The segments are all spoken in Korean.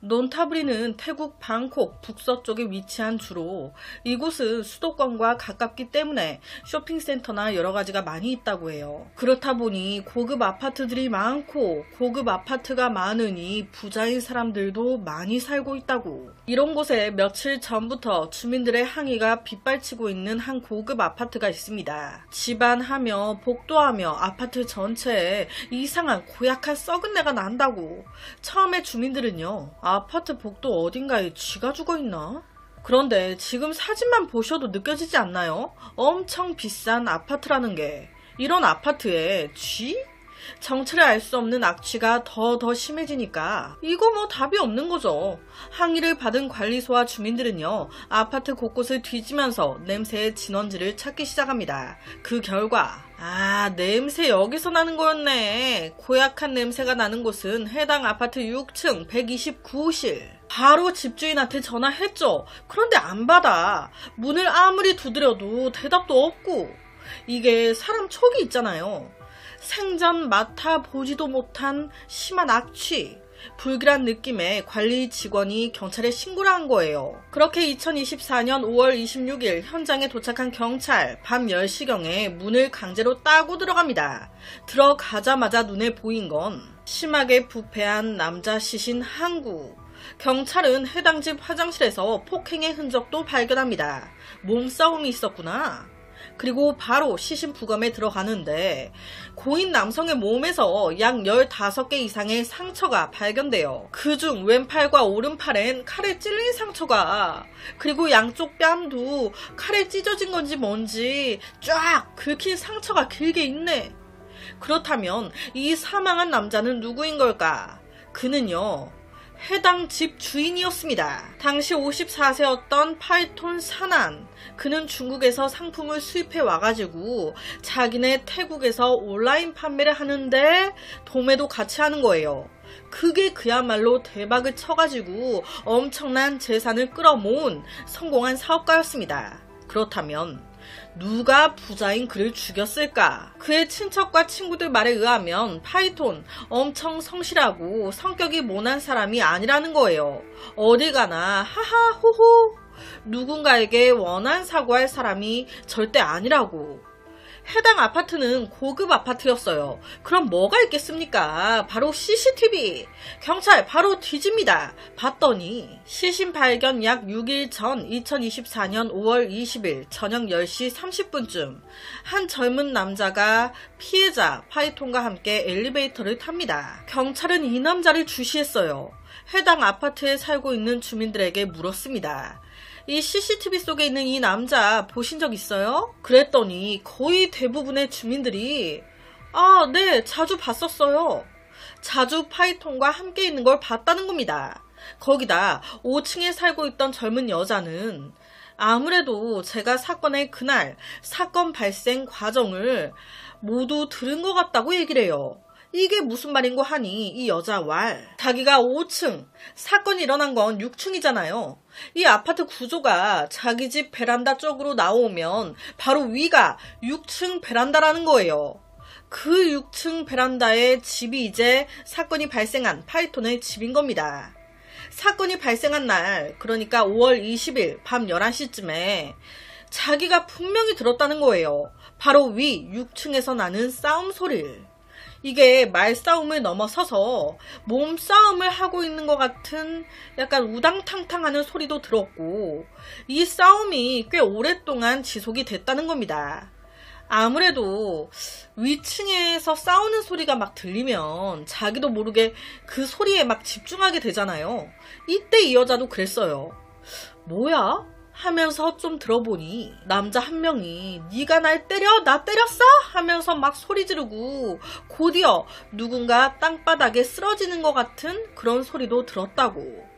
논타브리는 태국 방콕 북서쪽에 위치한 주로 이곳은 수도권과 가깝기 때문에 쇼핑센터나 여러가지가 많이 있다고 해요. 그렇다 보니 고급 아파트들이 많고 고급 아파트가 많으니 부자인 사람들도 많이 살고 있다고. 이런 곳에 며칠 전부터 주민들의 항의가 빗발치고 있는 한 고급 아파트가 있습니다. 집안하며 복도하며 아파트 전체에 이상한 고약한 썩은 내가 난다고. 처음에 주민들은요, 아파트 복도 어딘가에 쥐가 죽어있나? 그런데 지금 사진만 보셔도 느껴지지 않나요? 엄청 비싼 아파트라는 게. 이런 아파트에 쥐? 정체를 알 수 없는 악취가 더 심해지니까 이거 뭐 답이 없는 거죠. 항의를 받은 관리소와 주민들은요, 아파트 곳곳을 뒤지면서 냄새의 진원지를 찾기 시작합니다. 그 결과 냄새 여기서 나는 거였네. 고약한 냄새가 나는 곳은 해당 아파트 6층 129호실. 바로 집주인한테 전화했죠. 그런데 안 받아. 문을 아무리 두드려도 대답도 없고. 이게 사람 촉이 있잖아요. 생전 맡아보지도 못한 심한 악취, 불길한 느낌에 관리 직원이 경찰에 신고를 한 거예요. 그렇게 2024년 5월 26일 현장에 도착한 경찰, 밤 10시경에 문을 강제로 따고 들어갑니다. 들어가자마자 눈에 보인 건 심하게 부패한 남자 시신 한 구. 경찰은 해당 집 화장실에서 폭행의 흔적도 발견합니다. 몸싸움이 있었구나. 그리고 바로 시신 부검에 들어가는데 고인 남성의 몸에서 약 15개 이상의 상처가 발견돼요. 그중 왼팔과 오른팔엔 칼에 찔린 상처가, 그리고 양쪽 뺨도 칼에 찢어진 건지 뭔지 쫙 긁힌 상처가 길게 있네. 그렇다면 이 사망한 남자는 누구인 걸까? 그는요, 해당 집 주인이었습니다. 당시 54세였던 파이톤 사난. 그는 중국에서 상품을 수입해 와가지고 자기네 태국에서 온라인 판매를 하는데 도매도 같이 하는 거예요. 그게 그야말로 대박을 쳐가지고 엄청난 재산을 끌어모은 성공한 사업가였습니다. 그렇다면 누가 부자인 그를 죽였을까? 그의 친척과 친구들 말에 의하면 파이톤 엄청 성실하고 성격이 모난 사람이 아니라는 거예요. 어디 가나 하하 호호, 누군가에게 원한 사고할 사람이 절대 아니라고. 해당 아파트는 고급 아파트였어요. 그럼 뭐가 있겠습니까? 바로 CCTV. 경찰 바로 뒤집니다. 봤더니 시신 발견 약 6일 전 2024년 5월 20일 저녁 10시 30분쯤 한 젊은 남자가 피해자 파이톤과 함께 엘리베이터를 탑니다. 경찰은 이 남자를 주시했어요. 해당 아파트에 살고 있는 주민들에게 물었습니다. 이 CCTV 속에 있는 이 남자 보신 적 있어요? 그랬더니 거의 대부분의 주민들이 네, 자주 봤었어요. 자주 파이톤과 함께 있는 걸 봤다는 겁니다. 거기다 5층에 살고 있던 젊은 여자는 아무래도 제가 사건의 그날 사건 발생 과정을 모두 들은 것 같다고 얘기를 해요. 이게 무슨 말인고 하니 이 여자 자기가 5층, 사건이 일어난 건 6층이잖아요. 이 아파트 구조가 자기 집 베란다 쪽으로 나오면 바로 위가 6층 베란다라는 거예요. 그 6층 베란다에 집이 이제 사건이 발생한 파이톤의 집인 겁니다. 사건이 발생한 날, 그러니까 5월 20일 밤 11시쯤에 자기가 분명히 들었다는 거예요. 바로 위 6층에서 나는 싸움 소리를. 이게 말싸움을 넘어서서 몸싸움을 하고 있는 것 같은 약간 우당탕탕하는 소리도 들었고, 이 싸움이 꽤 오랫동안 지속이 됐다는 겁니다. 아무래도 위층에서 싸우는 소리가 막 들리면 자기도 모르게 그 소리에 막 집중하게 되잖아요. 이때 이 여자도 그랬어요. 뭐야? 하면서 좀 들어보니 남자 한 명이 네가 날 때려? 나 때렸어? 하면서 막 소리 지르고 곧이어 누군가 땅바닥에 쓰러지는 것 같은 그런 소리도 들었다고.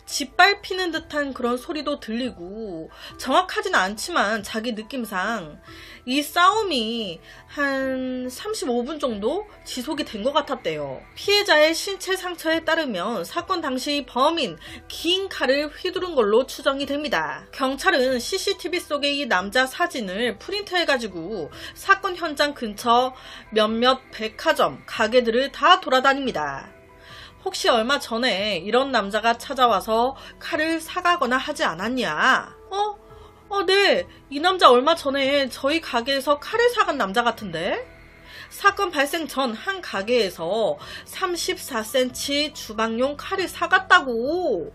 짓밟히는 듯한 그런 소리도 들리고, 정확하진 않지만 자기 느낌상 이 싸움이 한 35분 정도 지속이 된 것 같았대요. 피해자의 신체 상처에 따르면 사건 당시 범인 긴 칼을 휘두른 걸로 추정이 됩니다. 경찰은 CCTV 속의 이 남자 사진을 프린트해가지고 사건 현장 근처 몇몇 백화점, 가게들을 다 돌아다닙니다. 혹시 얼마 전에 이런 남자가 찾아와서 칼을 사가거나 하지 않았냐? 네. 이 남자 얼마 전에 저희 가게에서 칼을 사간 남자 같은데? 사건 발생 전 한 가게에서 34cm 주방용 칼을 사갔다고.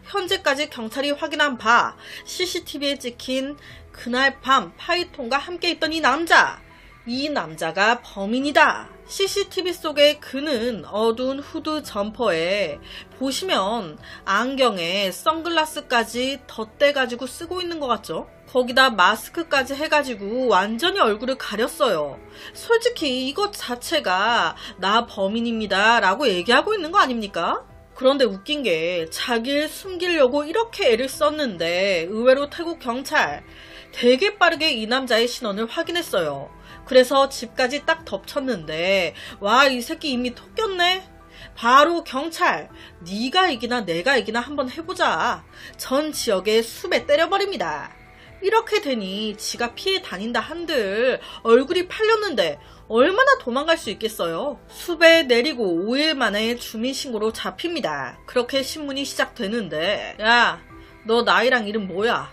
현재까지 경찰이 확인한 바 CCTV에 찍힌 그날 밤 파이톤과 함께 있던 이 남자가 범인이다. CCTV 속에 그는 어두운 후드 점퍼에 보시면 안경에 선글라스까지 덧대가지고 쓰고 있는 것 같죠? 거기다 마스크까지 해가지고 완전히 얼굴을 가렸어요. 솔직히 이것 자체가 나 범인입니다 라고 얘기하고 있는 거 아닙니까? 그런데 웃긴 게 자기를 숨기려고 이렇게 애를 썼는데 의외로 태국 경찰 되게 빠르게 이 남자의 신원을 확인했어요. 그래서 집까지 딱 덮쳤는데 와, 이 새끼 이미 톡겼네. 바로 경찰, 네가 이기나 내가 이기나 한번 해보자. 전 지역에 수배 때려버립니다. 이렇게 되니 지가 피해 다닌다 한들 얼굴이 팔렸는데 얼마나 도망갈 수 있겠어요. 수배 내리고 5일 만에 주민신고로 잡힙니다. 그렇게 신문이 시작되는데 야, 너 나이랑 이름 뭐야?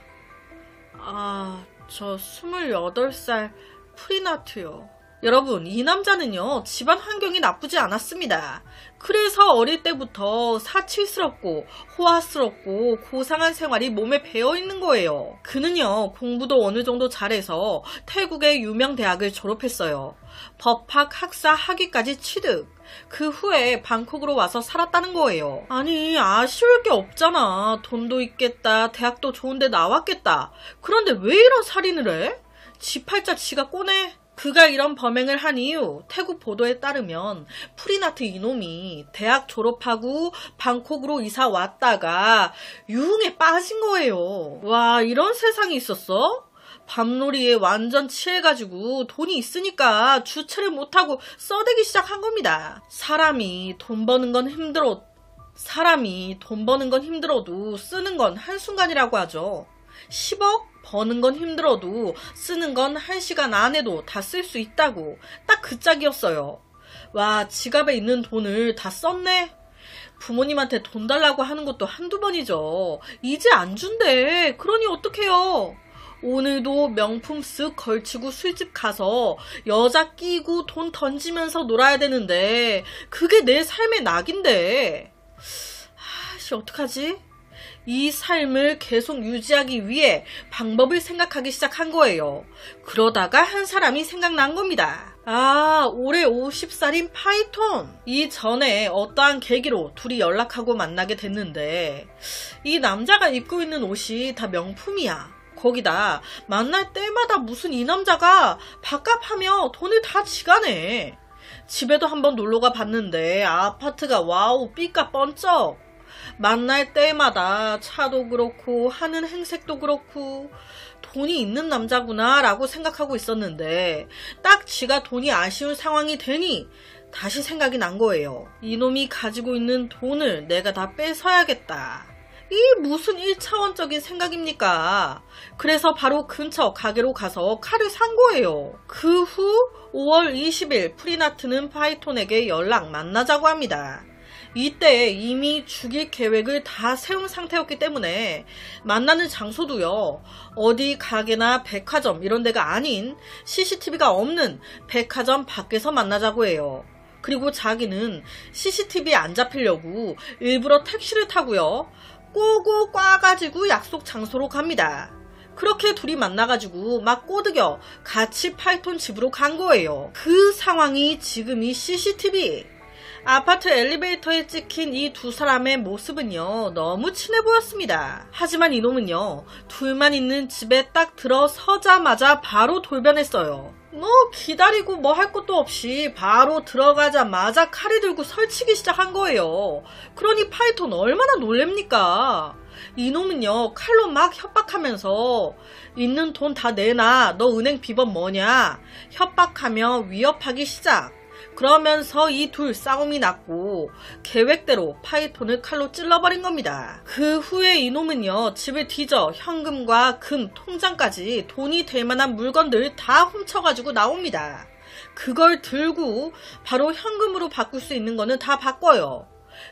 저 28살 프리나트요. 여러분, 이 남자는요 집안 환경이 나쁘지 않았습니다. 그래서 어릴 때부터 사칠스럽고 호화스럽고 고상한 생활이 몸에 배어있는 거예요. 그는요 공부도 어느 정도 잘해서 태국의 유명 대학을 졸업했어요. 법학 학사 학위까지 취득. 그 후에 방콕으로 와서 살았다는 거예요. 아니, 아쉬울 게 없잖아. 돈도 있겠다, 대학도 좋은데 나왔겠다. 그런데 왜 이런 살인을 해? 지 팔자 지가 꼬내. 그가 이런 범행을 한 이유, 태국 보도에 따르면 프리나트 이놈이 대학 졸업하고 방콕으로 이사 왔다가 유흥에 빠진 거예요. 와, 이런 세상이 있었어? 밤놀이에 완전 취해가지고 돈이 있으니까 주체를 못하고 써대기 시작한 겁니다. 사람이 돈 버는 건 힘들어도 쓰는 건 한순간이라고 하죠. 10억 버는 건 힘들어도 쓰는 건 1시간 안에도 다 쓸 수 있다고. 딱 그 짝이었어요. 와, 지갑에 있는 돈을 다 썼네. 부모님한테 돈 달라고 하는 것도 한두 번이죠. 이제 안 준대. 그러니 어떡해요. 오늘도 명품 쓱 걸치고 술집 가서 여자 끼고 돈 던지면서 놀아야 되는데 그게 내 삶의 낙인데. 어떡하지? 이 삶을 계속 유지하기 위해 방법을 생각하기 시작한 거예요. 그러다가 한 사람이 생각난 겁니다. 올해 50살인 파이톤. 이전에 어떠한 계기로 둘이 연락하고 만나게 됐는데 이 남자가 입고 있는 옷이 다 명품이야. 거기다 만날 때마다 무슨 이 남자가 밥값하며 돈을 다 지가네. 집에도 한번 놀러가 봤는데 아파트가 와우 삐까 번쩍. 만날 때마다 차도 그렇고 하는 행색도 그렇고 돈이 있는 남자구나 라고 생각하고 있었는데 딱 지가 돈이 아쉬운 상황이 되니 다시 생각이 난 거예요. 이놈이 가지고 있는 돈을 내가 다 뺏어야겠다. 이 무슨 1차원적인 생각입니까? 그래서 바로 근처 가게로 가서 칼을 산 거예요. 그 후 5월 20일 프리나트는 파이톤에게 연락 만나자고 합니다. 이때 이미 죽일 계획을 다 세운 상태였기 때문에 만나는 장소도요, 어디 가게나 백화점 이런 데가 아닌 CCTV가 없는 백화점 밖에서 만나자고 해요. 그리고 자기는 CCTV에 안 잡히려고 일부러 택시를 타고요, 꼬고 꽈가지고 약속 장소로 갑니다. 그렇게 둘이 만나가지고 막 꼬드겨 같이 파이톤 집으로 간 거예요. 그 상황이 지금 이 CCTV. 아파트 엘리베이터에 찍힌 이 두 사람의 모습은요, 너무 친해 보였습니다. 하지만 이놈은요, 둘만 있는 집에 딱 들어서자마자 바로 돌변했어요. 기다리고 뭐 할 것도 없이 바로 들어가자마자 칼을 들고 설치기 시작한 거예요. 그러니 파이톤 얼마나 놀랍니까? 이놈은요, 칼로 막 협박하면서 있는 돈 다 내놔, 너 은행 비번 뭐냐, 협박하며 위협하기 시작. 그러면서 이 둘 싸움이 났고 계획대로 파이톤을 칼로 찔러버린 겁니다. 그 후에 이놈은요, 집을 뒤져 현금과 금, 통장까지 돈이 될 만한 물건들 다 훔쳐가지고 나옵니다. 그걸 들고 바로 현금으로 바꿀 수 있는 거는 다 바꿔요.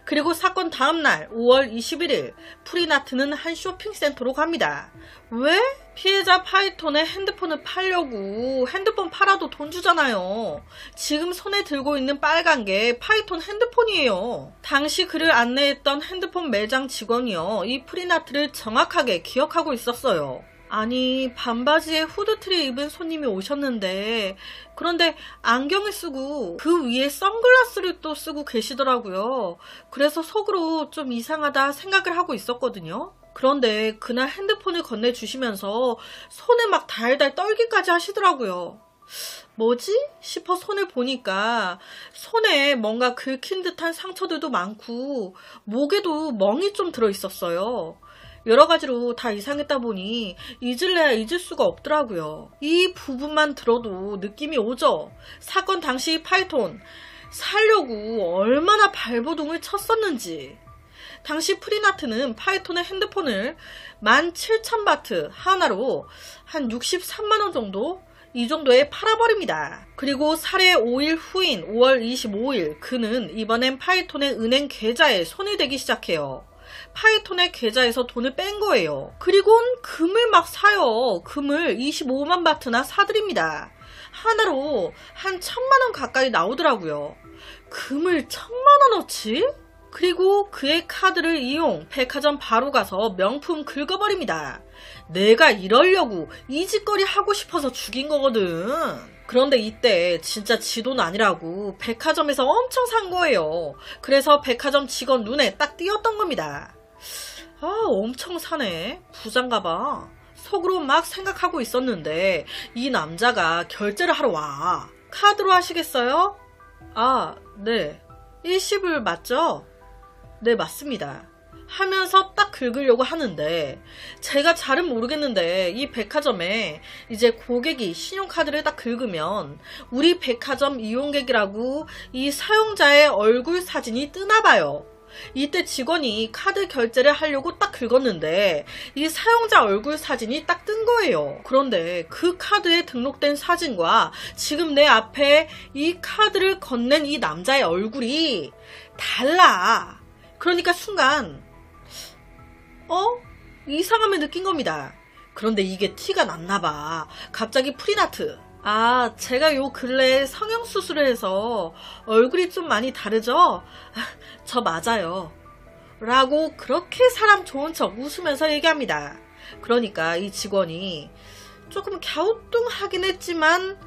그리고 사건 다음날 5월 21일 프리나트는 한 쇼핑센터로 갑니다. 왜? 피해자 파이톤의 핸드폰을 팔려고. 핸드폰 팔아도 돈 주잖아요. 지금 손에 들고 있는 빨간 게 파이톤 핸드폰이에요. 당시 그를 안내했던 핸드폰 매장 직원이요, 이 프리나트를 정확하게 기억하고 있었어요. 아니, 반바지에 후드티를 입은 손님이 오셨는데, 그런데 안경을 쓰고 그 위에 선글라스를 또 쓰고 계시더라고요. 그래서 속으로 좀 이상하다 생각을 하고 있었거든요. 그런데 그날 핸드폰을 건네주시면서 손에 막 달달 떨기까지 하시더라고요. 뭐지? 싶어 손을 보니까 손에 뭔가 긁힌 듯한 상처들도 많고 목에도 멍이 좀 들어있었어요. 여러 가지로 다 이상했다 보니 잊을래야 잊을 수가 없더라고요. 이 부분만 들어도 느낌이 오죠? 사건 당시 파이톤 살려고 얼마나 발버둥을 쳤었는지. 당시 프리나트는 파이톤의 핸드폰을 17,000바트 하나로 한 63만원 정도? 이 정도에 팔아버립니다. 그리고 살해 5일 후인 5월 25일 그는 이번엔 파이톤의 은행 계좌에 손이 대기 시작해요. 파이톤의 계좌에서 돈을 뺀 거예요. 그리고는 금을 막 사요. 금을 25만 바트나 사드립니다. 하나로 한 1,000만원 가까이 나오더라고요. 금을 1,000만원어치? 그리고 그의 카드를 이용 백화점 바로 가서 명품 긁어버립니다. 내가 이러려고 이 짓거리 하고 싶어서 죽인 거거든. 그런데 이때 진짜 지 돈 아니라고 백화점에서 엄청 산 거예요. 그래서 백화점 직원 눈에 딱 띄었던 겁니다. 아, 엄청 사네. 부자인가 봐. 속으로 막 생각하고 있었는데 이 남자가 결제를 하러 와. 카드로 하시겠어요? 아, 네. 일시불 맞죠? 네, 맞습니다. 하면서 딱 긁으려고 하는데 제가 잘은 모르겠는데 이 백화점에 이제 고객이 신용카드를 딱 긁으면 우리 백화점 이용객이라고 이 사용자의 얼굴 사진이 뜨나봐요. 이때 직원이 카드 결제를 하려고 딱 긁었는데 이 사용자 얼굴 사진이 딱 뜬 거예요. 그런데 그 카드에 등록된 사진과 지금 내 앞에 이 카드를 건넨 이 남자의 얼굴이 달라. 그러니까 순간 이상함을 느낀 겁니다. 그런데 이게 티가 났나봐. 갑자기 프리나트, 아, 제가 요 근래에 성형수술을 해서 얼굴이 좀 많이 다르죠? 저 맞아요. 라고 그렇게 사람 좋은 척 웃으면서 얘기합니다. 그러니까 이 직원이 조금 갸우뚱하긴 했지만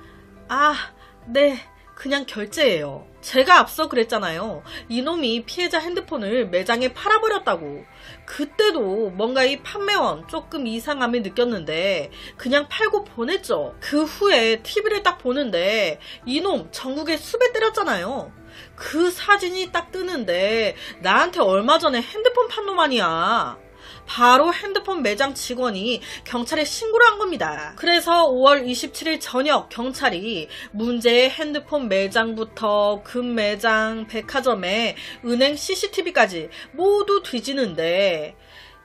네, 그냥 결제예요. 제가 앞서 그랬잖아요. 이놈이 피해자 핸드폰을 매장에 팔아버렸다고. 그때도 뭔가 이 판매원 조금 이상함을 느꼈는데 그냥 팔고 보냈죠. 그 후에 TV를 딱 보는데 이놈 전국에 수배 때렸잖아요. 그 사진이 딱 뜨는데 나한테 얼마 전에 핸드폰 판 놈 아니야. 바로 핸드폰 매장 직원이 경찰에 신고를 한 겁니다. 그래서 5월 27일 저녁 경찰이 문제의 핸드폰 매장부터 금 매장, 백화점에 은행 CCTV까지 모두 뒤지는데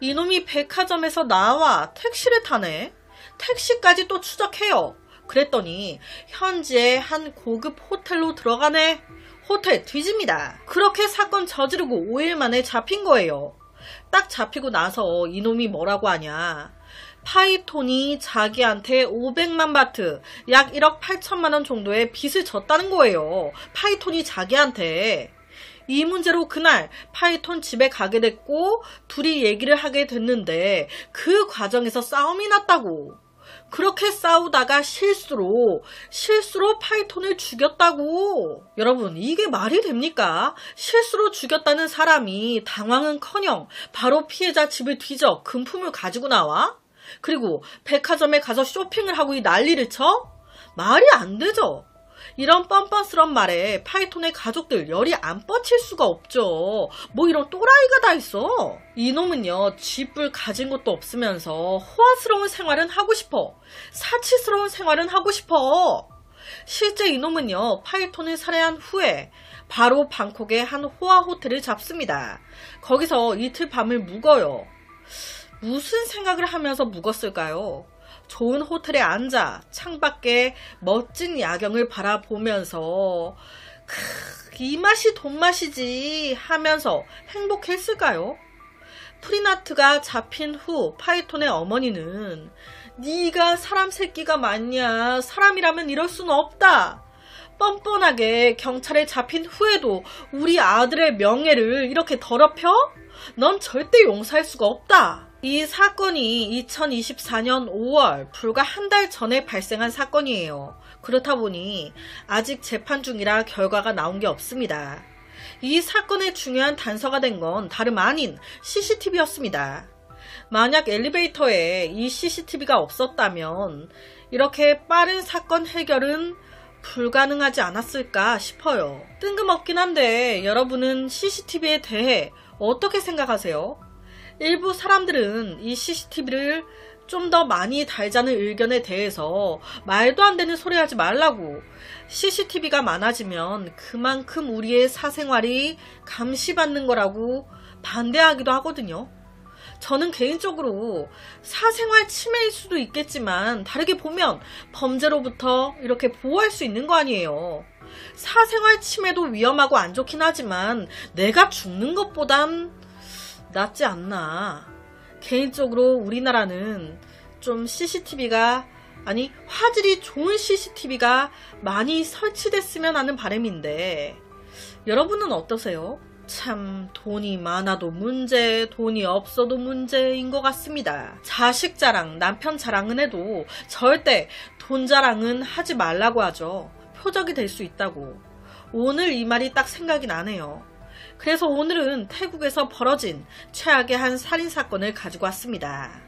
이놈이 백화점에서 나와 택시를 타네. 택시까지 또 추적해요. 그랬더니 현지의 한 고급 호텔로 들어가네. 호텔 뒤집니다. 그렇게 사건 저지르고 5일 만에 잡힌 거예요. 딱 잡히고 나서 이놈이 뭐라고 하냐. 파이톤이 자기한테 500만 바트, 약 1억 8천만 원 정도의 빚을 졌다는 거예요. 파이톤이 자기한테. 이 문제로 그날 파이톤 집에 가게 됐고 둘이 얘기를 하게 됐는데 그 과정에서 싸움이 났다고. 그렇게 싸우다가 실수로 파이톤을 죽였다고. 여러분, 이게 말이 됩니까? 실수로 죽였다는 사람이 당황은커녕 바로 피해자 집을 뒤져 금품을 가지고 나와? 그리고 백화점에 가서 쇼핑을 하고 이 난리를 쳐? 말이 안 되죠. 이런 뻔뻔스런 말에 파이톤의 가족들 열이 안 뻗칠 수가 없죠. 뭐 이런 또라이가 다 있어. 이놈은요, 쥐뿔 가진 것도 없으면서 호화스러운 생활은 하고 싶어. 사치스러운 생활은 하고 싶어. 실제 이놈은요, 파이톤을 살해한 후에 바로 방콕의 한 호화 호텔을 잡습니다. 거기서 이틀 밤을 묵어요. 무슨 생각을 하면서 묵었을까요? 좋은 호텔에 앉아 창밖에 멋진 야경을 바라보면서 이 맛이 돈맛이지 하면서 행복했을까요? 프리나트가 잡힌 후 파이톤의 어머니는 네가 사람 새끼가 맞냐, 사람이라면 이럴 수는 없다, 뻔뻔하게 경찰에 잡힌 후에도 우리 아들의 명예를 이렇게 더럽혀? 넌 절대 용서할 수가 없다. 이 사건이 2024년 5월 불과 한 달 전에 발생한 사건이에요. 그렇다 보니 아직 재판 중이라 결과가 나온 게 없습니다. 이 사건의 중요한 단서가 된 건 다름 아닌 CCTV였습니다. 만약 엘리베이터에 이 CCTV가 없었다면 이렇게 빠른 사건 해결은 불가능하지 않았을까 싶어요. 뜬금없긴 한데 여러분은 CCTV에 대해 어떻게 생각하세요? 일부 사람들은 이 CCTV를 좀 더 많이 달자는 의견에 대해서 말도 안 되는 소리 하지 말라고, CCTV가 많아지면 그만큼 우리의 사생활이 감시받는 거라고 반대하기도 하거든요. 저는 개인적으로 사생활 침해일 수도 있겠지만 다르게 보면 범죄로부터 이렇게 보호할 수 있는 거 아니에요. 사생활 침해도 위험하고 안 좋긴 하지만 내가 죽는 것보단 낫지 않나. 개인적으로 우리나라는 좀 CCTV가, 아니 화질이 좋은 CCTV가 많이 설치됐으면 하는 바람인데 여러분은 어떠세요? 참 돈이 많아도 문제, 돈이 없어도 문제인 것 같습니다. 자식 자랑, 남편 자랑은 해도 절대 돈 자랑은 하지 말라고 하죠. 표적이 될 수 있다고. 오늘 이 말이 딱 생각이 나네요. 그래서 오늘은 태국에서 벌어진 최악의 한 살인사건을 가지고 왔습니다.